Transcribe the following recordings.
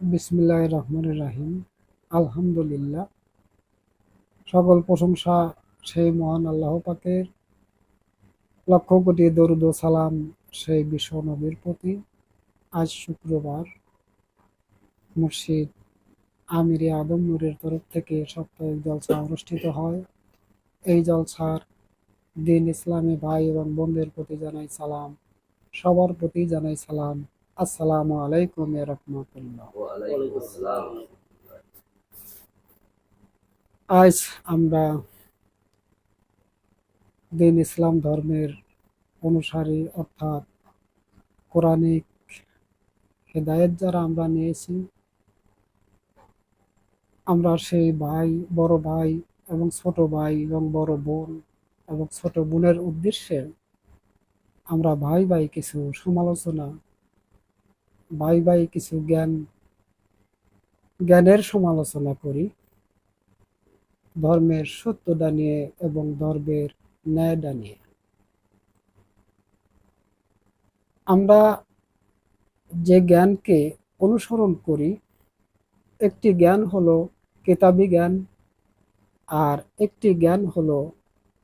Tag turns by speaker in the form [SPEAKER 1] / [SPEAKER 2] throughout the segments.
[SPEAKER 1] বিসমিল্লাহির রহমানির রহিম। আলহামদুলিল্লাহ, সকল প্রশংসা সেই মহান আল্লাহ পাকের, লক্ষ কোটি দরুদ ও সালাম সেই বিশ্ব নবীর প্রতি। আজ শুক্রবার মুর্শিদ আমিরে আদম নূরের তরফ থেকে সাপ্তাহিক জলসা অনুষ্ঠিত হয়। এই জলসার দিন ইসলামী ভাই এবং বোনদের প্রতি জানাই সালাম, সবার প্রতি জানাই সালাম। আসসালামু আলাইকুম ওয়া রাহমাতুল্লাহ। আজ আমরা দিন ইসলাম ধর্মের অনুসারী অর্থাৎ কোরআনিক হেদায়েত যারা আমরা নিয়েছি, আমরা সেই বড় ভাই এবং ছোট ভাই এবং বড় বোন এবং ছোট বোনের উদ্দেশ্যে আমরা ভাই কিছু সমালোচনা, ভাই কিছু জ্ঞানের সমালোচনা করি ধর্মের সত্যটা নিয়ে এবং ধর্মের ন্যায়টা নিয়ে। আমরা যে জ্ঞানকে অনুসরণ করি, একটি জ্ঞান হলো কেতাবি জ্ঞান, আর একটি জ্ঞান হলো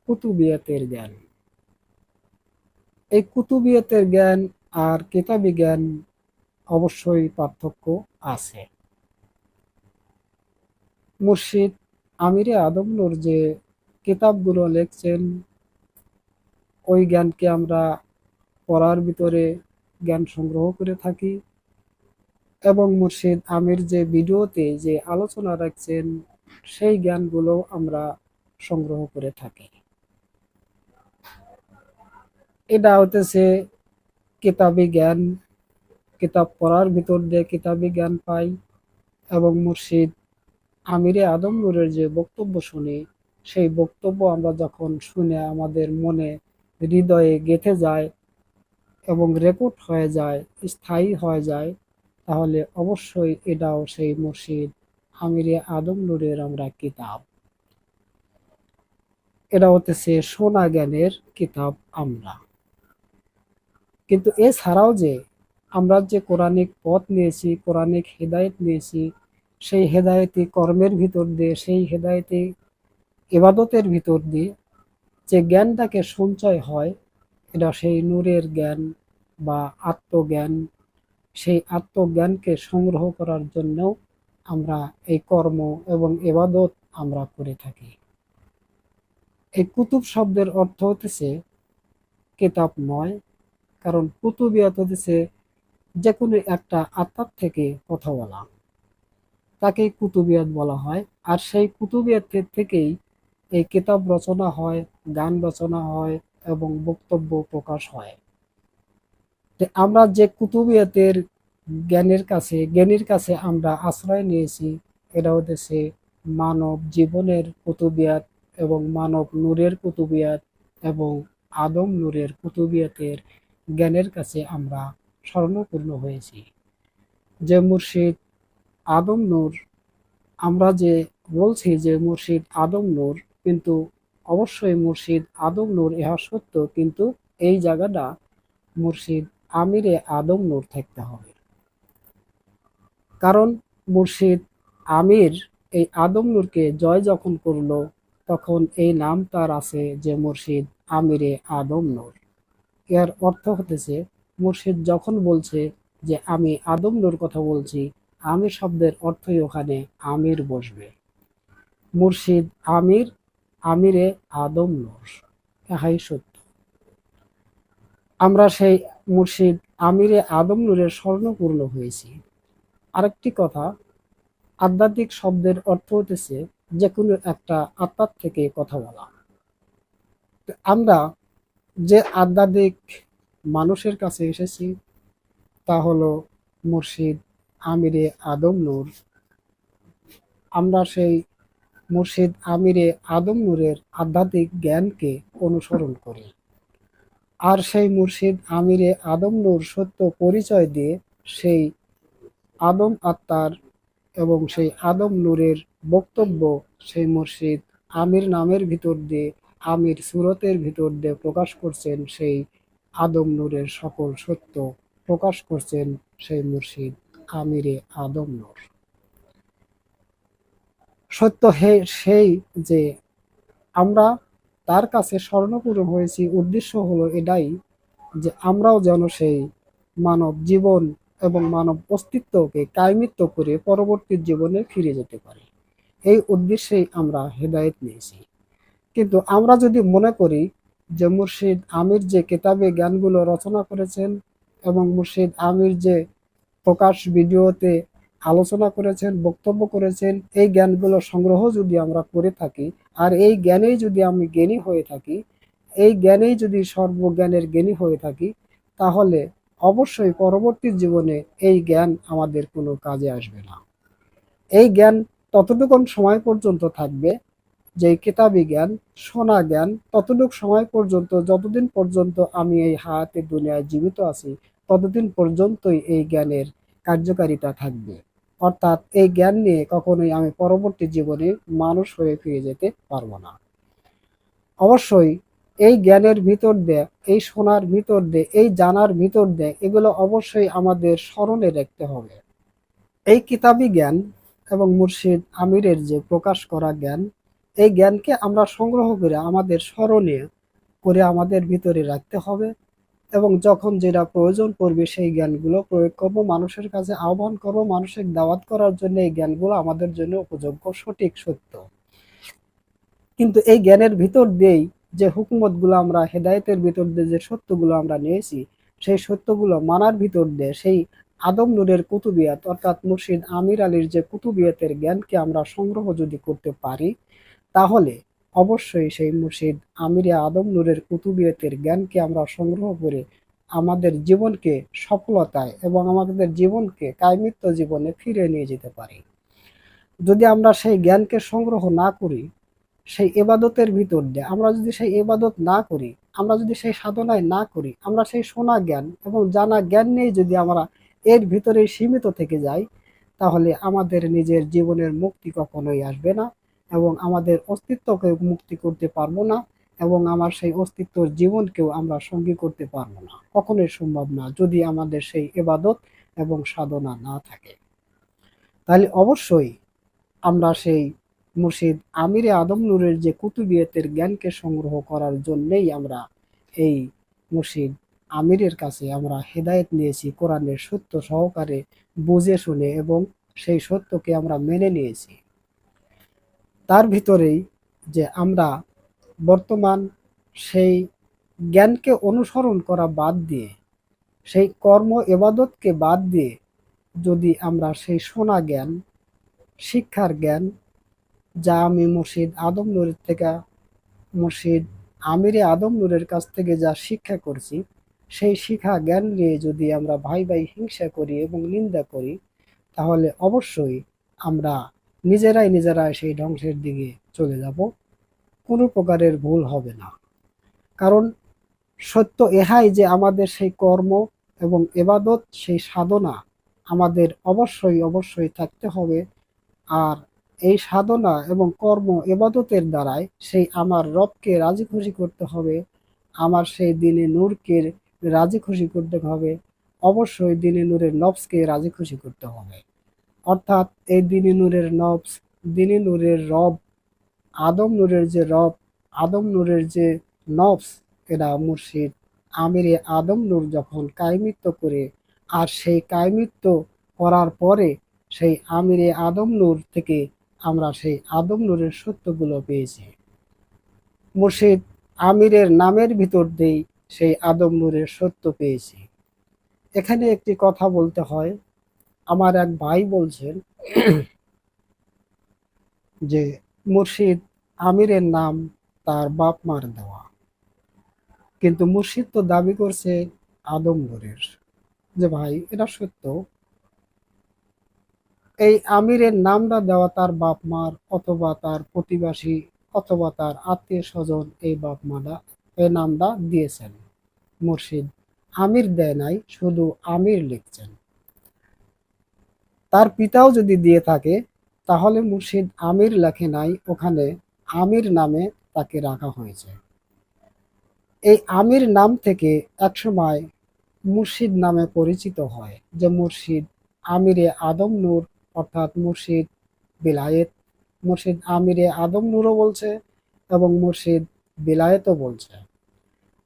[SPEAKER 1] কুতুবিয়াতের জ্ঞান। এই কুতুবিয়াতের জ্ঞান আর কেতাবি জ্ঞান অবশ্যই পার্থক্য আছে। মুর্শিদ আমিরে আদম নূর যে কিতাবগুলো লিখছেন, ওই জ্ঞানকে আমরা পড়ার ভিতরে জ্ঞান সংগ্রহ করে থাকি, এবং মুর্শিদ আমির যে ভিডিওতে যে আলোচনা রাখছেন সেই জ্ঞানগুলো আমরা সংগ্রহ করে থাকি। এটা হতেছে কিতাবি জ্ঞান, কিতাব পড়ার ভিতর দিয়ে কিতাবি জ্ঞান পাই, এবং মুর্শিদ আমিরে আদম নূরের যে বক্তব্য শুনি, সেই বক্তব্য আমরা যখন শুনে আমাদের মনে হৃদয়ে গেঁথে যায় এবং রেকর্ড হয়ে যায়, স্থায়ী হয়ে যায়, তাহলে অবশ্যই এটাও সেই মুর্শিদ আমিরে আদম নূরের আমরা কিতাব। এটা হতেছে সোনা জ্ঞানের কিতাব আমরা। কিন্তু এছাড়াও যে আমরা যে কোরআনিক পথ নিয়েছি, কোরআনিক হেদায়েত নিয়েছি, সেই হেদায়েতি কর্মের ভিতর দিয়ে, সেই হেদায়েতি ইবাদতের ভিতর দিয়ে যে জ্ঞানটাকে সঞ্চয় হয়, এটা সেই নূরের জ্ঞান বা আত্মজ্ঞান। সেই আত্মজ্ঞানকে সংগ্রহ করার জন্যও আমরা এই কর্ম এবং ইবাদত আমরা করে থাকি। এই কুতুব শব্দের অর্থ হতেছে কিতাব নয়, কারণ কুতুবিয়াত হতেছে যে কোনো একটা আত্মার থেকে কথা বলা, তাকেই কুতুবিয়াত বলা হয়। আর সেই কুতুবিয়াতের থেকেই এই কিতাব রচনা হয়, গান রচনা হয় এবং বক্তব্য প্রকাশ হয়। আমরা যে কুতুবিয়াতের জ্ঞানীর কাছে আমরা আশ্রয় নিয়েছি, এটা হতেছে মানব জীবনের কুতুবিয়াত এবং মানব নূরের কুতুবিয়াত এবং আদম নূরের কুতুবিয়াতের জ্ঞানের কাছে আমরা শরণাপন্ন হয়েছি। যে মুর্শিদ আদম নূর, আমরা যে বলছি যে মুর্শিদ আদম নূর, কিন্তু অবশ্যই মুর্শিদ আদম নূর ইহা সত্য, কিন্তু এই জায়গাটা মুর্শিদ আমিরে আদম নূর থাকতে হবে। কারণ মুর্শিদ আমির এই আদম নূরকে জয় যখন করলো, তখন এই নাম তার আছে যে মুর্শিদ আমিরে আদম নূর। এর অর্থ হতেছে মুর্শিদ যখন বলছে যে আমি আদম নূর কথা বলছি, আমির শব্দের অর্থই ওখানে আমির বসবে। মুর্শিদ আমির, আমিরে আদম নূর, ইহাই সত্য। আমরা সেই মুর্শিদ আমিরে আদম নূরের স্বর্ণপূর্ণ হয়েছি। আরেকটি কথা, আধ্যাত্মিক শব্দের অর্থ হতেছে যে কোনো একটা আত্মার থেকে কথা বলা। আমরা যে আধ্যাত্মিক মানুষের কাছে এসেছি, তা হলো মুর্শিদ আমিরে আদম নূর। আমরা সেই মুর্শিদ আমিরে আদম নূরের আধ্যাত্মিক জ্ঞানকে অনুসরণ করি। আর সেই মুর্শিদ আমিরে আদম নূর সত্য পরিচয় দিয়ে সেই আদম আত্মার এবং সেই আদম নূরের বক্তব্য সেই মুর্শিদ আমির নামের ভিতর দিয়ে, আমির সুরতের ভিতর দিয়ে প্রকাশ করছেন। সেই আদম নূরের সকল সত্য প্রকাশ করছেন সেই মুর্শিদ আমিরে আদম নূর। সত্য সেই যে আমরা তার কাছে স্বর্ণপূরণ হয়েছি, উদ্দেশ্য হলো এটাই যে আমরাও যেন সেই মানব জীবন এবং মানব অস্তিত্বকে কায়েমিত্ব করে পরবর্তী জীবনে ফিরে যেতে পারি। এই উদ্দেশ্যেই আমরা হেদায়েত নিয়েছি। কিন্তু আমরা যদি মনে করি যে মুর্শিদ আমির যে কেতাবে জ্ঞানগুলো রচনা করেছেন এবং মুর্শিদ আমির যে প্রকাশ ভিডিওতে আলোচনা করেছেন, বক্তব্য করেছেন, এই জ্ঞানগুলো সংগ্রহ যদি আমরা করে থাকি আর এই জ্ঞানেই যদি আমি জ্ঞানী হয়ে থাকি, এই জ্ঞানেই যদি সর্বজ্ঞানের জ্ঞানী হয়ে থাকি, তাহলে অবশ্যই পরবর্তী জীবনে এই জ্ঞান আমাদের কোনো কাজে আসবে না। এই জ্ঞান ততটুকুন সময় পর্যন্ত থাকবে যে কিতাবি জ্ঞান, শোনা জ্ঞান ততটুকু সময় পর্যন্ত, যতদিন পর্যন্ত আমি এই হায়াতে দুনিয়ায় জীবিত আছি ততদিন পর্যন্তই এই জ্ঞানের কার্যকারিতা থাকবে। অর্থাৎ এই জ্ঞান নিয়ে কখনোই আমি পরবর্তী জীবনে মানুষ হয়ে ফিরে যেতে পারবো না। অবশ্যই এই জ্ঞানের ভিতর দিয়ে, এই শোনার ভিতর দিয়ে, এই জানার ভিতর দিয়ে এগুলো অবশ্যই আমাদের স্মরণে রাখতে হবে। এই কিতাবি জ্ঞান এবং মুর্শিদ আমিরের যে প্রকাশ করা জ্ঞান, এই জ্ঞানকে আমরা সংগ্রহ করে আমাদের স্মরণে করে আমাদের ভিতরে রাখতে হবে এবং যখন যেটা প্রয়োজন পড়বে সেই জ্ঞানগুলো প্রয়োগ করব, মানুষের কাছে আহ্বান করব, মানুষের দাওয়াত করার জন্য এই জ্ঞানগুলো আমাদের জন্য উপযোগ্য, সঠিক, সত্য। কিন্তু এই জ্ঞানের ভিতর দিয়েই যে হুকুমতগুলো আমরা হেদায়েতের ভিতর দিয়ে যে সত্যগুলো আমরা নিয়েছি, সেই সত্যগুলো মানার ভিতর দিয়ে সেই আদম নূরের কুতুবিয়াত অর্থাৎ মুর্শিদ আমির আলীর যে কুতুবিয়াতের জ্ঞানকে আমরা সংগ্রহ যদি করতে পারি, তাহলে অবশ্যই সেই মুর্শিদ আমিরে আদম নূরের কুতুবিয়াতের জ্ঞানকে আমরা সংগ্রহ করে আমাদের জীবনকে সফলতায় এবং আমাদের জীবনকে কায়েমিত্ব জীবনে ফিরে নিয়ে যেতে পারি। যদি আমরা সেই জ্ঞানকে সংগ্রহ না করি, সেই এবাদতের ভিতর দিয়ে আমরা যদি সেই এবাদত না করি, আমরা যদি সেই সাধনায় না করি, আমরা সেই শোনা জ্ঞান এবং জানা জ্ঞান নিয়ে যদি আমরা এর ভিতরে সীমিত থেকে যাই, তাহলে আমাদের নিজের জীবনের মুক্তি কখনোই আসবে না এবং আমাদের অস্তিত্বকে মুক্তি করতে পারবো না এবং আমার সেই অস্তিত্বর জীবনকেও আমরা সঙ্গী করতে পারবো না, কখনোই সম্ভব না যদি আমাদের সেই এবাদত এবং সাধনা না থাকে। তাহলে অবশ্যই আমরা সেই মুর্শিদ আমিরে আদম নূরের যে কুতুবিয়তের জ্ঞানকে সংগ্রহ করার জন্যেই আমরা এই মুর্শিদ আমিরের কাছে আমরা হেদায়েত নিয়েছি, কোরআনের সত্য সহকারে বুঝে শুনে এবং সেই সত্যকে আমরা মেনে নিয়েছি। তার ভিতরেই যে আমরা বর্তমান সেই জ্ঞানকে অনুসরণ করা বাদ দিয়ে, সেই কর্ম এবাদতকে বাদ দিয়ে যদি আমরা সেই শোনা জ্ঞান, শিক্ষার জ্ঞান, যা আমি মুর্শিদ আদম নূরের থেকে, মুর্শিদ আমিরে আদম নূরের কাছ থেকে যা শিক্ষা করছি, সেই শিক্ষা জ্ঞান নিয়ে যদি আমরা ভাই ভাই হিংসা করি এবং নিন্দা করি, তাহলে অবশ্যই আমরা নিজেরাই সেই ধ্বংসের দিকে চলে যাব। কোনো প্রকারের ভুল হবে না। কারণ সত্য ইহাই যে আমাদের সেই কর্ম এবং এবাদত, সেই সাধনা আমাদের অবশ্যই থাকতে হবে। আর এই সাধনা এবং কর্ম এবাদতের দ্বারাই সেই আমার রবকে রাজি খুশি করতে হবে, আমার সেই দিনে নূরকে রাজি খুশি করতে হবে, অবশ্যই দিনে নূরের নফসকে রাজি খুশি করতে হবে। অর্থাৎ এই দিনে নূরের নফস, দিনে নূরের রব, আদম নূরের যে রব, আদম নূরের যে নফস, এরা মুর্শিদ আমিরে আদম নূর যখন কায়েমিত্ব করে, আর সেই কায়েমিত্ব করার পরে সেই আমিরে আদম নূর থেকে আমরা সেই আদম নূরের সত্যগুলো পেয়েছি। মুর্শিদ আমিরের নামের ভিতর দিয়েই সেই আদম নূরের সত্য পেয়েছি। এখানে একটি কথা বলতে হয়, আমার এক ভাই বলছেন যে মুর্শিদ আমিরের নাম তার বাপ মার দেওয়া, কিন্তু মুর্শিদ তো দাবি করছে আদম নূরের। যে ভাই, এটা সত্য, এই আমিরের নামটা দেওয়া তার বাপ মার অথবা তার প্রতিবাসী অথবা তার আত্মীয় স্বজন এই বাপ মারা এই নামটা দিয়েছেন। মুর্শিদ আমির দেয় নাই, শুধু আমির লিখছেন। তার পিতাও যদি দিয়ে থাকে তাহলে মুর্শিদ আমির লেখে নাই, ওখানে আমির নামে তাকে রাখা হয়েছে। এই আমির নাম থেকে একসময় মুর্শিদ নামে পরিচিত হয়, যে মুর্শিদ আমিরে আদম নূর অর্থাৎ মুর্শিদ বিলায়েত, মুর্শিদ আমিরে আদম নূরও বলছে এবং মুর্শিদ বিলায়েতও বলছে।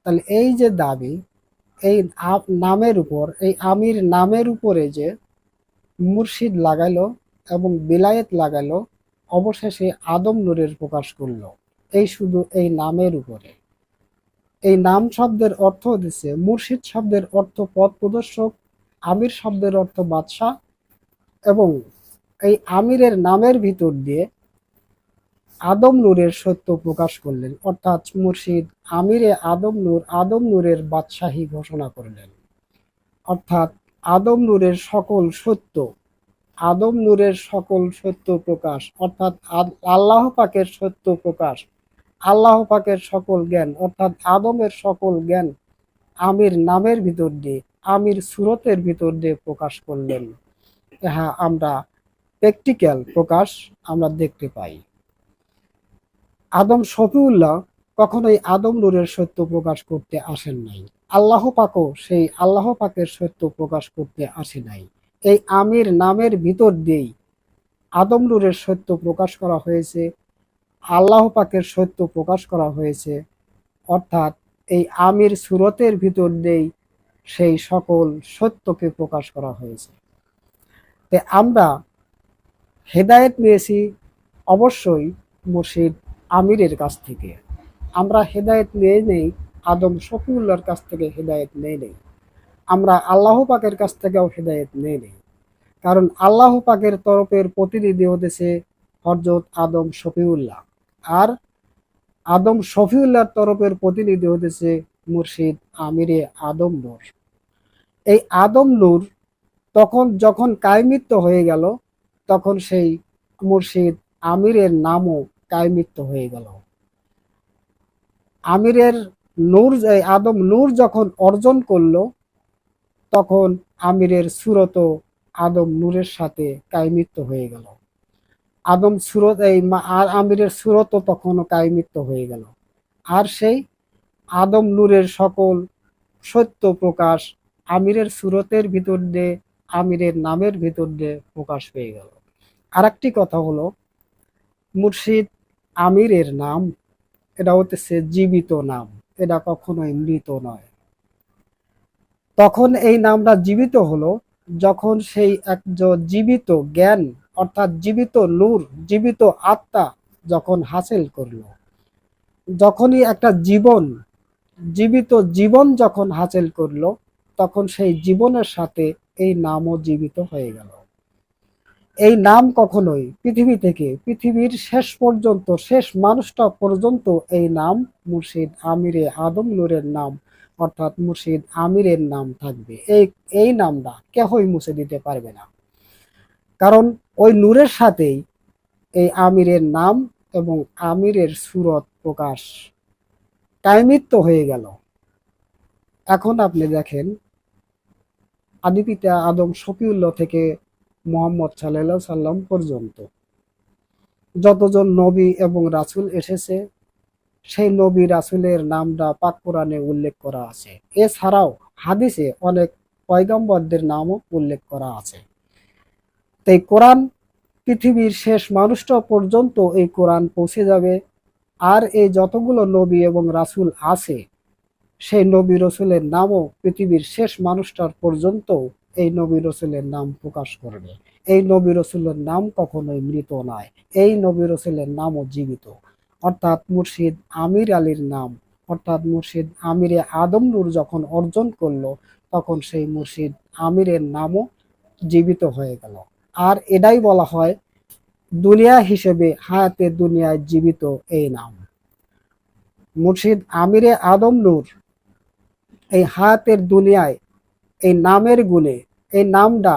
[SPEAKER 1] তাহলে এই যে দাবি, এই নামের উপর, এই আমির নামের উপরে যে মুর্শিদ লাগাইলো এবং বিলায়েত লাগাইলো, অবশেষে আদম নূরের প্রকাশ করলো এই শুধু এই নামের উপরে। এই নাম শব্দের অর্থ দিচ্ছে, মুর্শিদ শব্দের অর্থ পথ প্রদর্শক, আমির শব্দের অর্থ বাদশাহ, এবং এই আমিরের নামের ভিতর দিয়ে আদম নূরের সত্য প্রকাশ করলেন, অর্থাৎ মুর্শিদ আমিরে আদম নূরের বাদশাহী ঘোষণা করলেন। অর্থাৎ আদম নূরের সকল সত্য, আদম নূরের সকল সত্য প্রকাশ, অর্থাৎ আল্লাহ পাকের সত্য প্রকাশ, আল্লাহ পাকের সকল জ্ঞান, অর্থাৎ আদমের সকল জ্ঞান আমির নামের ভিতর দিয়ে, আমির সুরতের ভিতর দিয়ে প্রকাশ করলেন। হ্যাঁ, আমরা প্র্যাকটিক্যাল প্রকাশ আমরা দেখতে পাই। আদম শফিউল্লাহ কখনোই আদম নূরের সত্য প্রকাশ করতে আসেন নাই, আল্লাহ পাকও সেই আল্লাহ পাকের সত্য প্রকাশ করতে আসে নাই। এই আমির নামের ভিতর দিয়েই আদম নূরের সত্য প্রকাশ করা হয়েছে, আল্লাহ পাকের সত্য প্রকাশ করা হয়েছে, অর্থাৎ এই আমির সুরতের ভিতর দিয়েই সেই সকল সত্যকে প্রকাশ করা হয়েছে। তে আমরা হেদায়েত নিয়েছি অবশ্যই মুর্শিদ আমিরের কাছ থেকে। আমরা হেদায়েত নিয়ে নেই আদম শফিউল্লাহর কাছ থেকে, হেদায়েত নিয়ে নেই আমরা আল্লাহ পাকের কাছ থেকেও হেদায়েত নিয়ে নেই। কারণ আল্লাহ পাকের তরফের প্রতিনিধি হতেছে হযরত আদম শফিউল্লাহ, আর আদম শফিউল্লাহর তরফের প্রতিনিধি হতেছে মুর্শিদ আমিরে আদম নূর। এই আদম নূর তখন যখন কায়মিত্ব হয়ে গেল, তখন সেই মুর্শিদ আমিরের নামও কায়মিত্ব হয়ে গেল। আমিরের নূর, আদম নূর যখন অর্জন করলো, তখন আমিরের সুরত আদম নূরের সাথে কায়মিত্ব হয়ে গেল। আদম সুরত আমিরের সুরত তখনও কায়মিত্ব হয়ে গেল, আর সেই আদম নূরের সকল সত্য প্রকাশ আমিরের সুরতের ভিতর দিয়ে, আমিরের নামের ভিতর দিয়ে প্রকাশ পেয়ে গেল। আর একটি কথা হলো, মুর্শিদ আমিরের নাম এটা হতেছে জীবিত নাম, এটা কখনোই মৃত নয়। তখন এই নামটা জীবিত হলো যখন সেই একজন জীবিত জ্ঞান, অর্থাৎ জীবিত নূর, জীবিত আত্মা যখন হাসিল করলো, যখনই একটা জীবিত জীবন যখন হাসিল করলো, তখন সেই জীবনের সাথে এই নামও জীবিত হয়ে গেল। এই নাম কখনোই পৃথিবী থেকে পৃথিবীর শেষ পর্যন্ত, শেষ মানুষটা পর্যন্ত এই নাম মুর্শিদ আমিরে আদম নূরের নাম, অর্থাৎ মুর্শিদ আমিরের নাম থাকবে। এই নামটা কেহই মুছে দিতে পারবে না, কারণ ওই নূরের সাথেই এই আমিরের নাম এবং আমিরের সুরত প্রকাশ কায়মিত্ব হয়ে গেল। এখন আপনি দেখেন, আদিপিতা আদম শফিউল্লাহ থেকে মুহাম্মদ সাল্লাল্লাহু আলাইহি সাল্লাম পর্যন্ত যতজন নবী এবং রাসূল এসেছে, সেই নবী রাসূলের নামটা পাক কোরআনে উল্লেখ করা আছে। এছাড়াও হাদিসে অনেক পয়গম্বরদের নামও উল্লেখ করা আছে। তাই কোরআন পৃথিবীর শেষ মানুষটা পর্যন্ত এই কোরআন পৌঁছে যাবে, আর এই যতগুলো নবী এবং রাসূল আছে, সেই নবী রসুলের নামও পৃথিবীর শেষ মানুষটার পর্যন্ত এই নবী রসুলের নাম প্রকাশ করবে। এই নবী রসুলের নাম কখনোই মৃত নয়, এই নবী রসুলের নামও জীবিত। অর্থাৎ মুর্শিদ আমির আলীর নাম, অর্থাৎ মুর্শিদ আমিরে আদম নূর যখন অর্জন করলো, তখন সেই মুর্শিদ আমিরের নামও জীবিত হয়ে গেল। আর এটাই বলা হয় দুনিয়া হিসেবে হায়াতে দুনিয়ায় জীবিত এই নাম। মুর্শিদ আমিরে আদম নূর এই হায়াতের দুনিয়ায় এই নামের গুণে, এই নামটা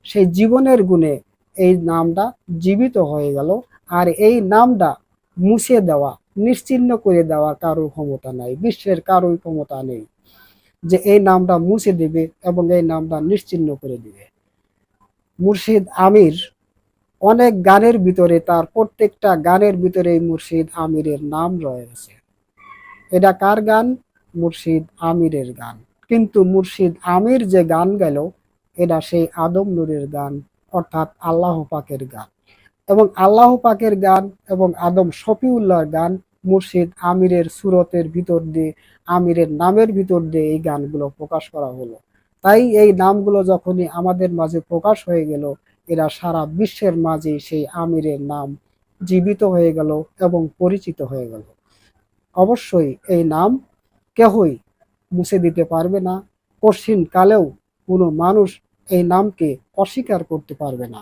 [SPEAKER 1] সেই জীবনের গুণে এই নামটা জীবিত হয়ে গেল। আর এই নামটা মুছে দেওয়া, নিশ্চিহ্ন করে দেওয়া কারোর ক্ষমতা নাই, বিশ্বের কারোর ক্ষমতা নেই যে এই নামটা মুছে দিবে এবং এই নামটা নিশ্চিহ্ন করে দিবে। মুর্শিদ আমির অনেক গানের ভিতরে, তার প্রত্যেকটা গানের ভিতরে এই মুর্শিদ আমিরের নাম রয়েছে। এটা কার গান? মুর্শিদ আমিরের গান। কিন্তু মুর্শিদ আমির যে গান গেল, এটা সেই আদম নূরের গান, অর্থাৎ আল্লাহ পাকের গান। এবং আল্লাহ পাকের গান এবং আদম শফিউল্লাহর গান মুর্শিদ আমিরের সুরতের ভিতর দিয়ে, আমিরের নামের ভিতর দিয়ে এই গানগুলো প্রকাশ করা হলো। তাই এই নামগুলো যখনই আমাদের মাঝে প্রকাশ হয়ে গেল, এরা সারা বিশ্বের মাঝে সেই আমিরের নাম জীবিত হয়ে গেল এবং পরিচিত হয়ে গেল। অবশ্যই এই নাম কেহই মুছে দিতে পারবে না, কঠিন কালেও কোনো মানুষ এই নামকে অস্বীকার করতে পারবে না।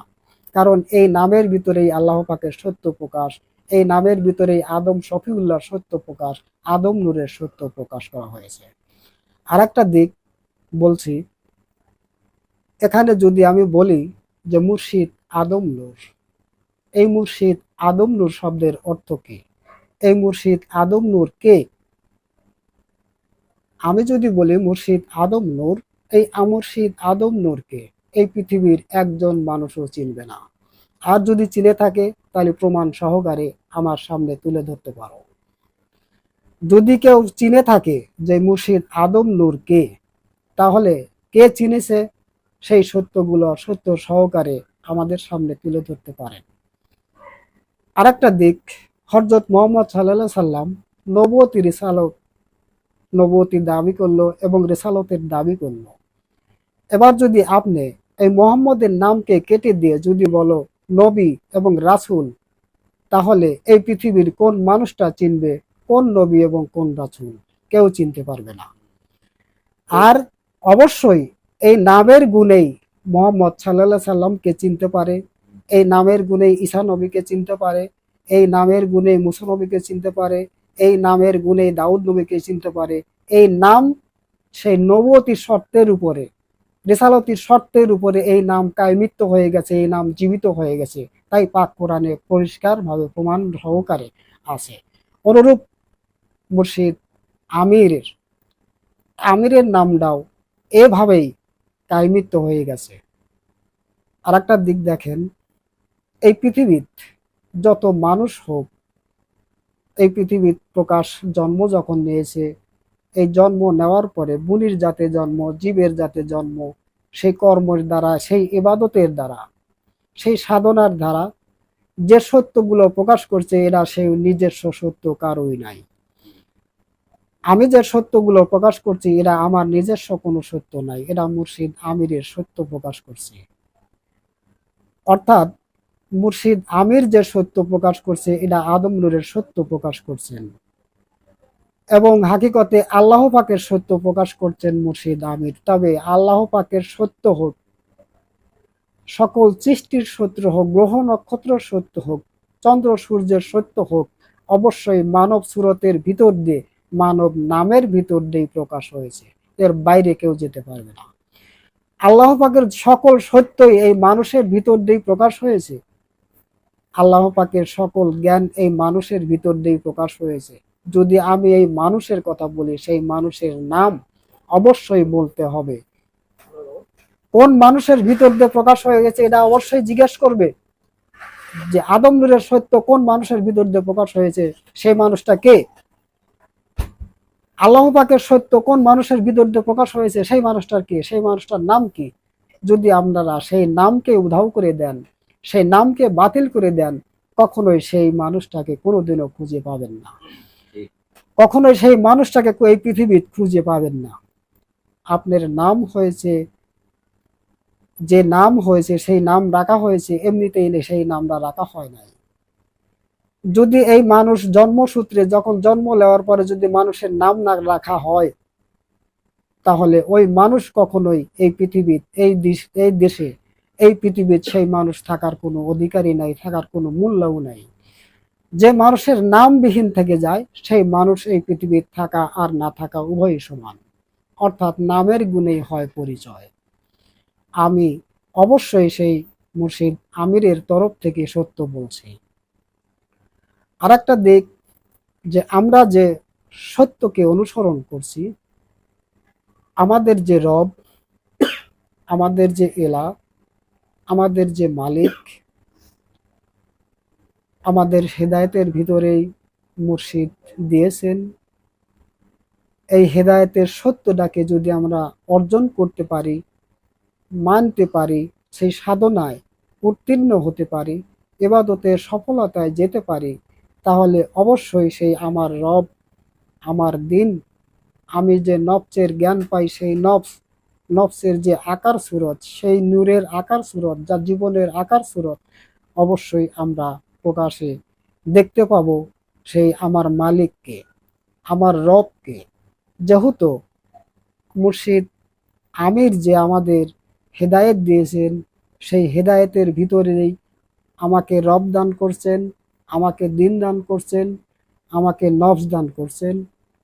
[SPEAKER 1] কারণ এই নামের ভিতরেই আল্লাহ পাকের সত্য প্রকাশ, এই নামের ভিতরেই আদম শফিউল্লাহর সত্য প্রকাশ, আদম নূরের সত্য প্রকাশ করা হয়েছে। আর একটা দিক বলছি, এখানে যদি আমি বলি যে মুর্শিদ আদম নূর, এই মুর্শিদ আদম নূর শব্দের অর্থ কি? এই মুর্শিদ আদম নূর কে? আমি যদি বলি মুর্শিদ আদম নূর, এই মুর্শিদ আদম নূরকে এই পৃথিবীর একজন মানুষও চিনবে না। আর যদি চিনে থাকে তাহলে প্রমাণ সহকারে আমার সামনে তুলে ধরতে পারো। যদি কেউ চিনে থাকে যে মুর্শিদ আদম নূর কে, তাহলে কে চিনেছে সেই সত্যগুলো সত্য সহকারে আমাদের সামনে তুলে ধরতে পারেন। আর একটা দিক, হযরত মুহাম্মদ সাল্লাল্লাহু আলাইহি সাল্লাম নবুয়তি রিসালত, নবুয়তির দাবি করলো এবং রিসালতের দাবি করলো। এবার যদি আপনি এই মুহাম্মদের নামকে কেটে দিয়ে যদি বলো নবী এবং রাসূল, তাহলে এই পৃথিবীর কোন মানুষটা চিনবে কোন নবী এবং কোন রাসূল? কেউ চিনতে পারবে না। আর অবশ্যই এই নামের গুণেই মুহাম্মদ সাল্লাল্লাহু আলাইহি সাল্লামকে চিনতে পারে, এই নামের গুণেই ঈসা নবীকে চিনতে পারে, এই নামের গুণেই মুসা নবীকে চিনতে পারে, এই নামের গুণেই দাউদ নবীকে চিনতে পারে। এই নাম সেই নবুয়তির শর্তের উপরে, রিসালতির শর্তের উপরে এই নাম কায়মিত্ব হয়ে গেছে, এই নাম জীবিত হয়ে গেছে। তাই পাক কোরআনে পরিষ্কারভাবে প্রমাণ সহকারে আছে। অনুরূপ মুর্শিদ আমিরের, আমিরের নামটাও এভাবেই কায়মিত্ব হয়ে গেছে। আর একটা দিক দেখেন, এই পৃথিবীর যত মানুষ হোক, এই পৃথিবীর প্রকাশ জন্ম যখন নিয়েছে, এই জন্ম নেওয়ার পরে বুনির জাতে জন্ম, জীবের জাতে জন্ম, সেই কর্মের দ্বারা, সেই ইবাদতের দ্বারা, সেই সাধনার দ্বারা যে সত্যগুলো প্রকাশ করছে, এরা সেই নিজস্ব সত্য কারোই নাই। আমি যে সত্যগুলো প্রকাশ করছি এরা আমার নিজস্ব কোনো সত্য নাই, এরা মুর্শিদ আমিরের সত্য প্রকাশ করছে। অর্থাৎ মুর্শিদ আমির যে সত্য প্রকাশ করছে এটা আদম নূরের সত্য প্রকাশ করছেন, এবং হাকিকতে আল্লাহ পাকের সত্য প্রকাশ করছেন মুর্শিদ আমির। তবে আল্লাহ পাকের সত্য হোক, সকল সৃষ্টির সত্য হোক, গ্রহ নক্ষত্র সত্য হোক, চন্দ্র সূর্যের সত্য হোক, অবশ্যই মানব সুরতের ভিতর দিয়ে, মানব নামের ভিতর দিয়ে প্রকাশ হয়েছে, এর বাইরে কেউ যেতে পারবে না। আল্লাহ পাকের সকল সত্যই এই মানুষের ভিতর দিয়ে প্রকাশ হয়েছে, আল্লাহ পাকের সকল জ্ঞান এই মানুষের ভিতর দিয়ে প্রকাশ হয়েছে। যদি আমি এই মানুষের কথা বলি, সেই মানুষের নাম অবশ্যই বলতে হবে। কোন মানুষের ভিতর দিয়ে প্রকাশ হয়ে গেছে এটা অবশ্যই জিজ্ঞেস করবে যে আদম নূরের সত্য কোন মানুষের ভিতর দিয়ে প্রকাশ হয়েছে, সেই মানুষটা কে? আল্লাহ পাকের সত্য কোন মানুষের ভিতর দিয়ে প্রকাশ হয়েছে, সেই মানুষটার কে? সেই মানুষটার নাম কি? যদি আপনারা সেই নামকে উধাও করে দেন, সেই নামকে বাতিল করে দেন, কখনোই সেই মানুষটাকে কোনোদিনও খুঁজে পাবেন না, কখনোই সেই মানুষটাকে এই পৃথিবীতে খুঁজে পাবেন না। আপনার নাম হয়েছে, যে নাম হয়েছে সেই নাম রাখা হয়েছে, এমনিতেই সেই নামটা রাখা হয় নাই। যদি এই মানুষ জন্মসূত্রে যখন জন্ম নেওয়ার পরে যদি মানুষের নাম না রাখা হয়, তাহলে ওই মানুষ কখনোই এই পৃথিবীর, এই দেশে, এই পৃথিবীর সেই মানুষ থাকার কোনো অধিকারই নাই, থাকার কোনো মূল্যও নাই। যে মানুষের নামবিহীন থেকে যায়, সেই মানুষ এই পৃথিবীর থাকা আর না থাকা উভয়ই সমান। অর্থাৎ নামের গুণেই হয় পরিচয়। আমি অবশ্যই সেই মুর্শিদ আমিরের তরফ থেকে সত্য বলছি। আর একটা দিক, যে আমরা যে সত্যকে অনুসরণ করছি, আমাদের যে রব, আমাদের যে এলা, আমাদের যে মালিক, আমাদের হেদায়েতের ভিতরেই মুর্শিদ দিয়েছেন। এই হেদায়েতের সত্যটাকে যদি আমরা অর্জন করতে পারি, মানতে পারি, সেই সাধনায় উত্তীর্ণ হতে পারি, ইবাদতের সফলতায় যেতে পারি, তাহলে অবশ্যই সেই আমার রব, আমার দিন, আমি যে নফসের জ্ঞান পাই, সেই নফসের যে আকার সুরত, সেই নূরের আকার সুরত, যা জীবনের আকার সুরত, অবশ্যই আমরা প্রকাশে দেখতে পাব সেই আমার মালিককে, আমার রবকে। যেহেতু মুর্শিদ আমির যে আমাদের হেদায়েত দিয়েছেন, সেই হেদায়েতের ভিতরেই আমাকে রব দান করছেন, আমাকে দিন দান করছেন, আমাকে নফস দান করছেন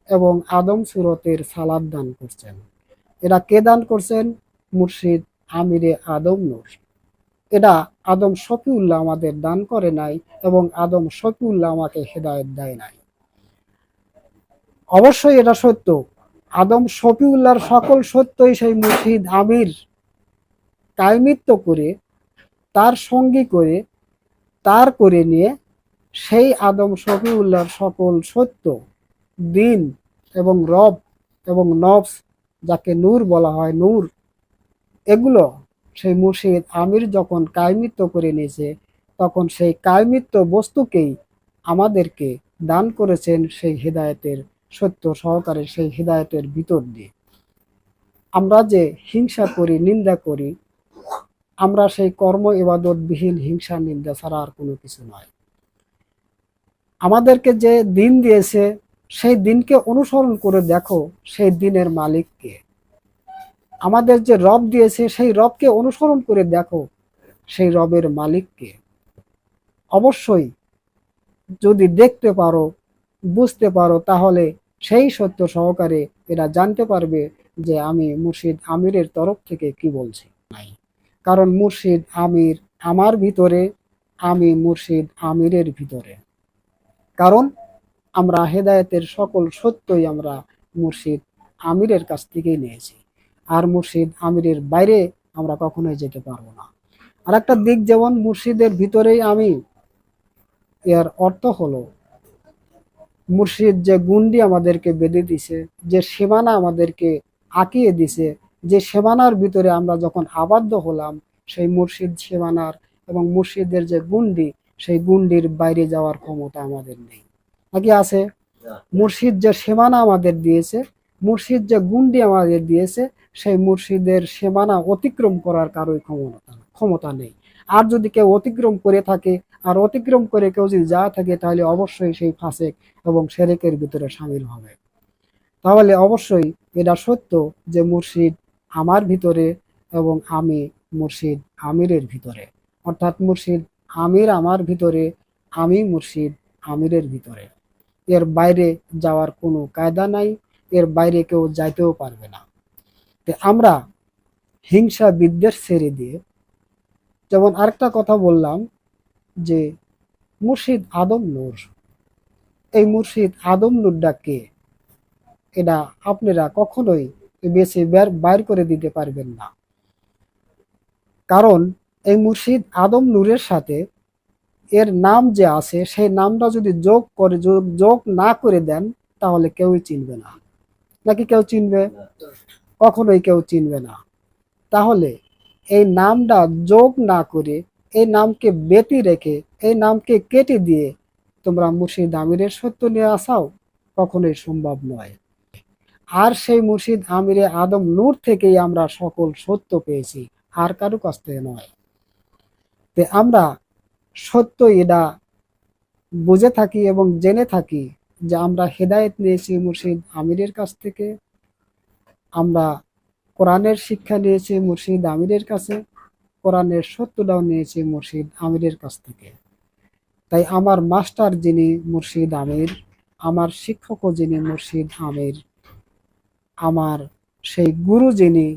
[SPEAKER 1] এবং আদম সুরতের সালাদ দান করছেন। এরা কে দান করছেন? মুর্শিদ আমিরে আদম নূর। এটা আদম শফিউল্লাহ আমাদের দান করে নাই এবং আদম শফিউল্লাহ আমাকে হেদায়েত দেয় নাই। অবশ্যই এটা সত্য, আদম শফিউল্লাহর সকল সত্যই সেই মুর্শিদ আমির কায়মিত্ব করে, তার সঙ্গী করে, তার করে নিয়ে সেই আদম শফিউল্লাহর সকল সত্য, দিন এবং রব এবং নফস, যাকে নূর বলা হয়, নূর, এগুলো সেই মুর্শিদ আমির যখন কায়মিত্ব করে নিয়েছে, তখন সেই কায়মিত্ব বস্তুকেই আমাদেরকে দান করেছেন সেই হৃদায়তের সত্য সহকারে, সেই হৃদায়তের ভিতর দিয়ে। আমরা যে হিংসা করি, নিন্দা করি, আমরা সেই কর্ম ইবাদতবিহীন হিংসা নিন্দা ছাড়া আর কোনো কিছু নয়। আমাদেরকে যে দিন দিয়েছে, সেই দিনকে অনুসরণ করে দেখো সেই দিনের মালিককে। আমাদের যে রব দিয়েছে, সেই রবকে অনুসরণ করে দেখো সেই রবের মালিককে। অবশ্যই যদি দেখতে পারো, বুঝতে পারো, তাহলে সেই সত্য সহকারে এরা জানতে পারবে যে আমি মুর্শিদ আমিরের তরফ থেকে কি বলছি। কারণ মুর্শিদ আমির আমার ভিতরে, আমি মুর্শিদ আমিরের ভিতরে। কারণ আমরা হেদায়েতের সকল সত্যই আমরা মুর্শিদ আমিরের কাছ থেকেই নিয়েছি, আর মুর্শিদ আমিরের বাইরে আমরা কখনোই যেতে পারবো না। আর একটা দিক, যেমন মুর্শিদের ভিতরেই আমি, এর অর্থ হলো মুর্শিদ যে গুন্ডি আমাদেরকে বেঁধে দিছে, যে সীমানা আমাদেরকে আঁকিয়ে দিছে, যে সীমানার ভিতরে আমরা যখন আবদ্ধ হলাম, সেই মুর্শিদ সীমানার এবং মুর্শিদের যে গুন্ডি, সেই গুন্ডির বাইরে যাওয়ার ক্ষমতা আমাদের নেই, নাকি আছে? মুর্শিদ যে সীমানা আমাদের দিয়েছে, মুর্শিদ যে গুন্ডি আমাদের দিয়েছে, সেই মুর্শিদের সীমানা অতিক্রম করার কারোই ক্ষমতা নেই। আর যদি কেউ অতিক্রম করে থাকে, আর অতিক্রম করে কেউ যদি যা থাকে, তাহলে অবশ্যই সেই ফাসেক এবং সেরেকের ভিতরে সামিল হবে। তাহলে অবশ্যই এটা সত্য যে মুর্শিদ আমার ভিতরে এবং আমি মুর্শিদ আমিরের ভিতরে, অর্থাৎ মুর্শিদ আমির আমার ভিতরে, আমি মুর্শিদ আমিরের ভিতরে। এর বাইরে যাওয়ার কোনো কায়দা নাই, এর বাইরে কেউ যাইতেও পারবে না। তো আমরা হিংসা বিদ্বেষ ছেড়ে দিয়ে, যেমন আরেকটা কথা বললাম যে মুর্শিদ আদম নূর, এই মুর্শিদ আদম নূরটা কে? এটা আপনারা কখনোই বেছে বাইর করে দিতে পারবেন না। কারণ এই মুর্শিদ আদম নূরের সাথে এর নাম যে আছে, সেই নামটা যদি যোগ না করে দেন, তাহলে কেউই চিনবে না। নাকি কেউ চিনবে? কখনোই কেউ চিনবে না। তাহলে এই নামটা যোগ না করে, এই নামকে ব্যতি রেখে, এই নামকে কেটে দিয়ে তোমরা মুর্শিদ আমিরের সত্য নিয়ে আসাও, কখনোই সম্ভব নয়। আর সেই মুর্শিদ আমিরে আদম নূর থেকেই আমরা সকল সত্য পেয়েছি, আর কারো কাছ থেকে নয়। তে আমরা সত্য এটা বুঝে থাকি এবং জেনে থাকি যে আমরা হেদায়েত নিয়েছি মুর্শিদ আমিরের কাছ থেকে, আমরা কোরআনের শিক্ষা নিয়েছি মুর্শিদ আমিরের কাছে, কোরআনের সত্যটাও নিয়েছি মুর্শিদ আমিরের কাছ থেকে। তাই আমার মাস্টার যিনি মুর্শিদ আমির, আমার শিক্ষকও যিনি মুর্শিদ আমির, আমার সেই গুরু যিনি,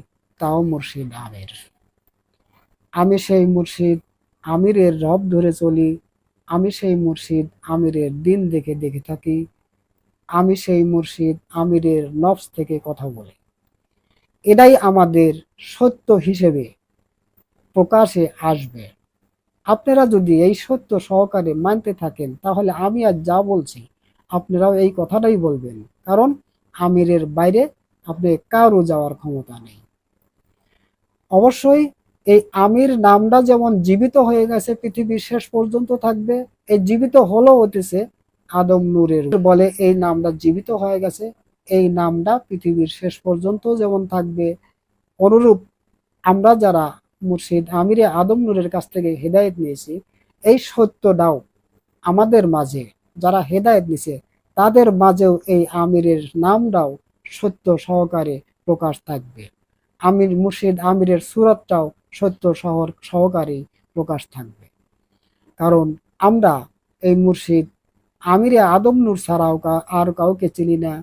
[SPEAKER 1] তাও মুর্শিদ আমির। আমি সেই মুর্শিদ আমিরের রব ধরে চলি, আমি সেই মুর্শিদ আমিরের দিন দেখে দেখে থাকি, আমি সেই মুর্শিদ আমিরের নফস থেকে কথা বলি। এটাই আমাদের সত্য হিসেবে প্রকাশে আসবে। আপনারা যদি এই সত্য সহকারে মানতে থাকেন, তাহলে আমি আজ যা বলছি আপনারাও এই কথাটাই বলবেন। কারণ আমিরের বাইরে আপনি কারো যাওয়ার ক্ষমতা নেই। অবশ্যই এই আমির নামটা যেমন জীবিত হয়ে গেছে, পৃথিবীর শেষ পর্যন্ত থাকবে, এই জীবিত হলো হতেছে আদম নূরের বলে এই নামটা জীবিত হয়ে গেছে, এই নামটা পৃথিবীর শেষ পর্যন্ত যেমন থাকবে। অনুরূপ আমরা যারা মুর্শিদ আমিরে আদম নূরের কাছ থেকে হেদায়েত নিয়েছি, এই সত্যটাও আমাদের মাঝে যারা হেদায়েত নিছে তাদের মাঝেও এই আমিরের নামটাও সত্য সহকারে প্রকাশ থাকবে। আমির মুর্শিদ আমিরের সুরাতটাও সত্য সহকারে প্রকাশ থাকবে। কারণ আমরা এই মুর্শিদ আমিরে আদম নূর ছাড়াও আর কাউকে চিনি না।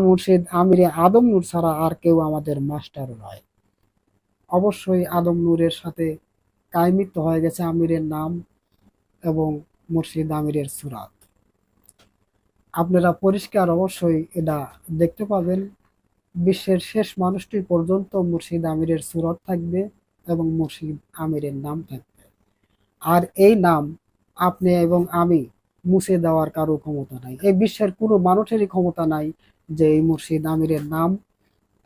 [SPEAKER 1] মুর্শিদ আমিরে আদম নূর ছাড়া আর কেউ আমাদের মাস্টার নয়। অবশ্যই আদম নূরের সাথে কায়মিত্ব হয়ে গেছে আমিরের নাম এবং মুর্শিদ আমিরের সুরাত। আপনারা পরিষ্কার অবশ্যই এটা দেখতে পাবেন। বিশ্বের শেষ মানুষটি পর্যন্ত মুর্শিদ আমিরের সুরত থাকবে এবং মুর্শিদ আমিরের নাম থাকবে। আর এই নাম আপনি এবং আমি মুছে দেওয়ার কারো ক্ষমতা নাই। এই বিশ্বের কোনো মানুষেরই ক্ষমতা নাই যে এই মুর্শিদ আমিরের নাম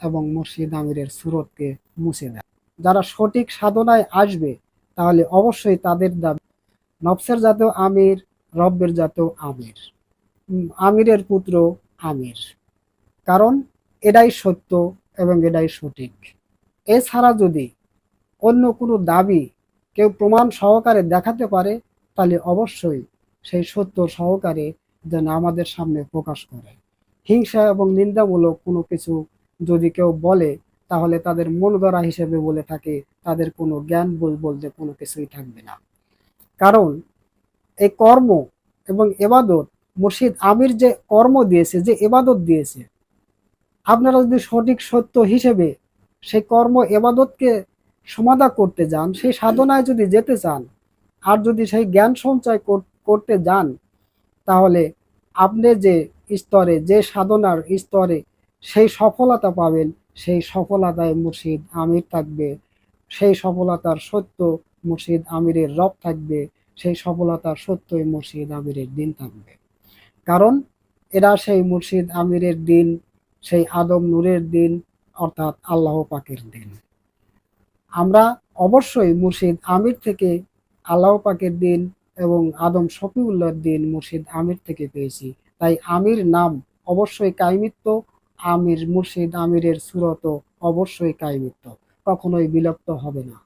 [SPEAKER 1] এবং মুর্শিদ আমিরের সুরতকে মুছে দেয়। যারা সঠিক সাধনায় আসবে তাহলে অবশ্যই তাদের দাবি নফসের জাতেও আমির, রব্বের জাতেও আমির, আমিরের পুত্র আমির। কারণ এটাই সত্য এবং এটাই সঠিক। এছাড়া যদি অন্য কোনো দাবি কেউ প্রমাণ সহকারে দেখাতে পারে তাহলে অবশ্যই সেই সত্য সহকারে যেন আমাদের সামনে প্রকাশ করে। হিংসা এবং নিন্দামূলক কোনো কিছু যদি কেউ বলে তাহলে তাদের মন গড়া হিসেবে বলে থাকে, তাদের কোনো জ্ঞান বলতে কোনো কিছুই থাকবে না। কারণ এই কর্ম এবং এবাদত, মুর্শিদ আমির যে কর্ম দিয়েছে, যে এবাদত দিয়েছে, আপনারা যদি সঠিক সত্য হিসেবে সেই কর্ম এবাদতকে সমাধা করতে যান, সেই সাধনায় যদি যেতে চান, আর যদি সেই জ্ঞান সঞ্চয় করতে যান, তাহলে আপনি যে স্তরে, যে সাধনার স্তরে সেই সফলতা পাবেন, সেই সফলতায় মুর্শিদ আমির থাকবে, সেই সফলতার সত্য মুর্শিদ আমিরের রব থাকবে, সেই সফলতার সত্যই মুর্শিদ আমিরের দিন থাকবে। কারণ এরা সেই মুর্শিদ আমিরের দিন, সেই আদম নূরের দিন, অর্থাৎ আল্লাহ পাকের দিন। আমরা অবশ্যই মুর্শিদ আমির থেকে আল্লাহ পাকের দিন এবং আদম শফিউল্লাহর দিন মুর্শিদ আমির থেকে পেয়েছি। তাই আমির নাম অবশ্যই কায়মিত্ব, আমির মুর্শিদ আমিরের সুরত অবশ্যই কায়মিত্ব, কখনোই বিলুপ্ত হবে না।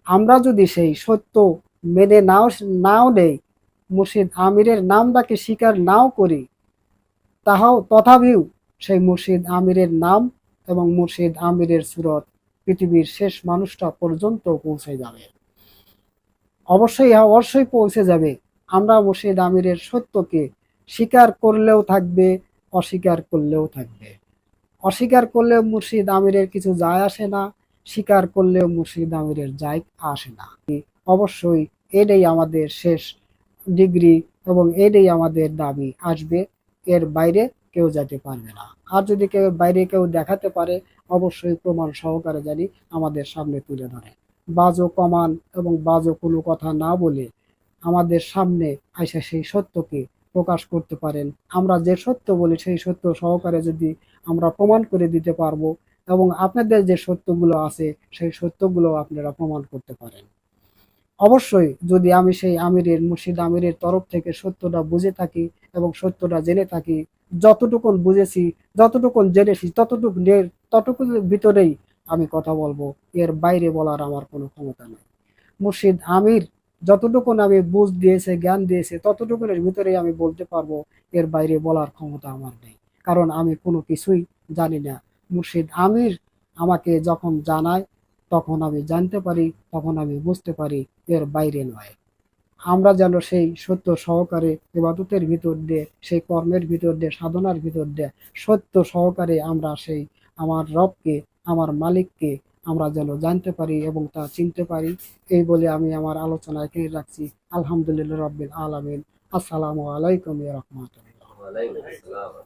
[SPEAKER 1] আমরা যদি সেই সত্য মেনে নাও নেই, মুর্শিদ আমিরের নামটাকে স্বীকার নাও করি, তথাপিও সেই মুর্শিদ আমিরের নাম এবং মুর্শিদ আমিরের সুরত পৃথিবীর শেষ মানুষটা পর্যন্ত পৌঁছে যাবে। অবশ্যই পৌঁছে যাবে। আমরা মুর্শিদ আমিরের সত্যকে স্বীকার করলেও থাকবে, অস্বীকার করলেও থাকবে। অস্বীকার করলেও মুর্শিদ আমিরের কিছু যায় আসে না, স্বীকার করলেও মুর্শিদ আমিরের যায় আসে না। অবশ্যই এটাই আমাদের শেষ ডিগ্রি এবং এটাই আমাদের দাবি আসবে, এর বাইরে কেউ যেতে পারবে না। আর যদি বাইরে কেউ দেখাতে পারে অবশ্যই প্রমাণ সহকারে জানি আমাদের সামনে তুলে ধরে। বাজো কমান এবং বাজো কোনো কথা না বলে আমাদের সামনে আইসা সেই সত্যকে প্রকাশ করতে পারেন। আমরা যে সত্য বলি সেই সত্য সহকারে যদি আমরা প্রমাণ করে দিতে পারবো এবং আপনাদের যে সত্যগুলো আছে সেই সত্যগুলো আপনারা প্রমাণ করতে পারেন। অবশ্যই যদি আমি সেই আমিরের, মুর্শিদ আমিরের তরফ থেকে সত্যটা বুঝে থাকি এবং সত্যটা জেনে থাকি, যতটুকুন বুঝেছি, যতটুকুন জেনেছি, ততটুকুর ভিতরেই আমি কথা বলবো, এর বাইরে বলার আমার কোনো ক্ষমতা নেই। মুর্শিদ আমির যতটুকুন আমি বুঝ দিয়েছে, জ্ঞান দিয়েছে, ততটুকুনের ভিতরেই আমি বলতে পারবো, এর বাইরে বলার ক্ষমতা আমার নেই। কারণ আমি কোনো কিছুই জানি না। মুর্শিদ আমির আমাকে যখন জানায় তখন আমি জানতে পারি, তখন আমি বুঝতে পারি, এর বাইরে নয়। আমরা যেন সেই সত্য সহকারে ইবাদতের ভিতর দিয়ে, সেই কর্মের ভিতর দিয়ে, সাধনার ভিতর দিয়ে সত্য সহকারে আমরা সেই আমার রবকে, আমার মালিককে আমরা যেন জানতে পারি এবং তা চিনতে পারি। এই বলে আমি আমার আলোচনা এখানে রাখছি। আলহামদুলিল্লাহ রাব্বিল আলামিন। আসসালামু আলাইকুম ওয়া রাহমাতুল্লাহ।